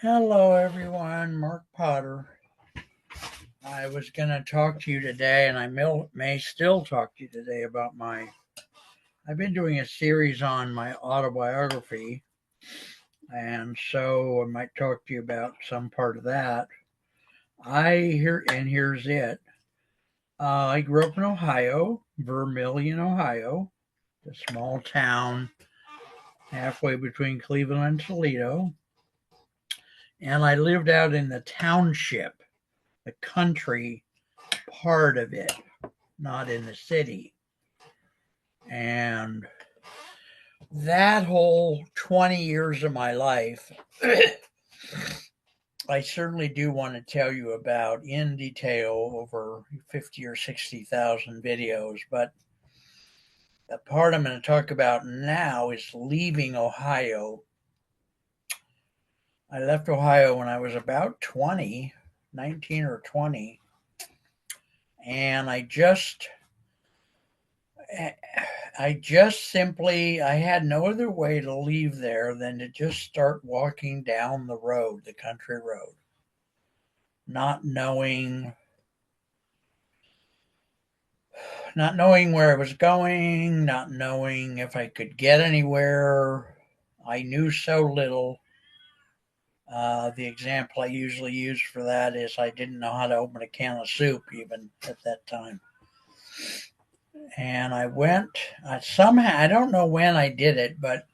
Hello, everyone. Mark Potter. I was going to talk to you today, and I may still talk to you today about I've been doing a series on my autobiography, and so I might talk to you about some part of that. Here's it. I grew up in Ohio, Vermillion, Ohio, a small town halfway between Cleveland and Toledo. And I lived out in the township, the country part of it, not in the city. And that whole 20 years of my life, I certainly do want to tell you about in detail over 50 or 60,000 videos. But the part I'm going to talk about now is leaving Ohio. I left Ohio when I was about 20, 19 or 20. And I had no other way to leave there than to just start walking down the road, the country road, not knowing where I was going, not knowing if I could get anywhere. I knew so little. The example I usually use for that is I didn't know how to open a can of soup even at that time. And I went, somehow, I don't know when I did it, but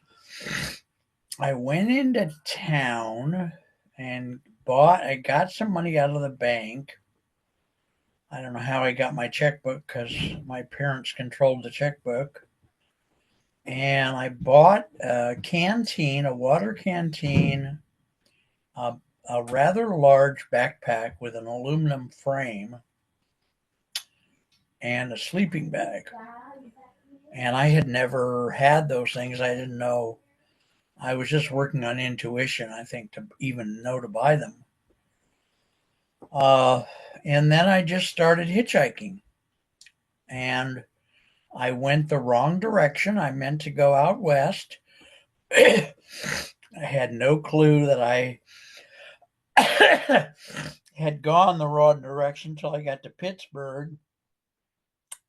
I went into town and I got some money out of the bank. I don't know how I got my checkbook because my parents controlled the checkbook. And I bought a water canteen, a rather large backpack with an aluminum frame, and a sleeping bag. And I had never had those things. I didn't know. I was just working on intuition, I think, to even know to buy them. Uh, and then I just started hitchhiking. And I went the wrong direction. I meant to go out west. I had no clue that I had gone the wrong direction until I got to Pittsburgh.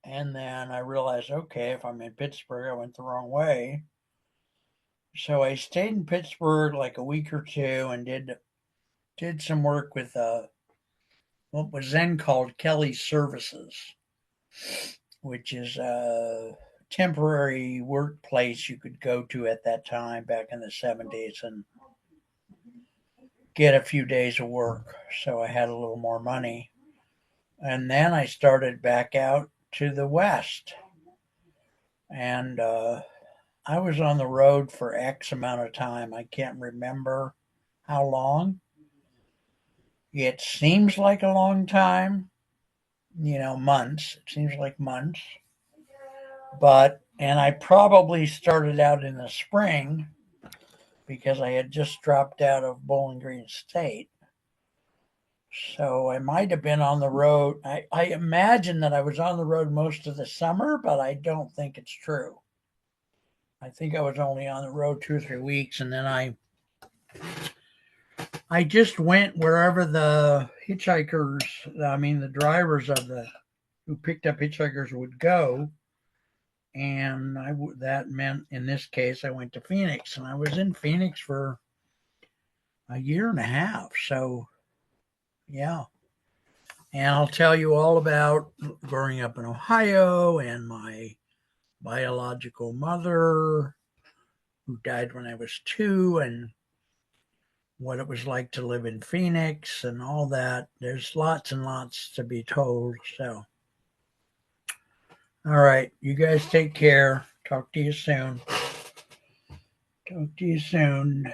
And then I realized, okay, if I'm in Pittsburgh, I went the wrong way. So I stayed in Pittsburgh like a week or two and did some work with what was then called Kelly Services, which is a temporary workplace you could go to at that time back in the 70s and get a few days of work. So I had a little more money. And then I started back out to the west. And I was on the road for X amount of time. I can't remember how long. It seems like a long time, months. It seems like months. And I probably started out in the spring because I had just dropped out of Bowling Green State. So I might have been on the road. I imagine that I was on the road most of the summer, but I don't think it's true. I think I was only on the road 2 or 3 weeks, and then I just went wherever the the drivers who picked up hitchhikers would go. And that meant, in this case, I went to Phoenix, and I was in Phoenix for a year and a half. So, yeah. And I'll tell you all about growing up in Ohio and my biological mother, who died when I was 2, and what it was like to live in Phoenix and all that. There's lots and lots to be told. So, all right, you guys take care. Talk to you soon. Talk to you soon.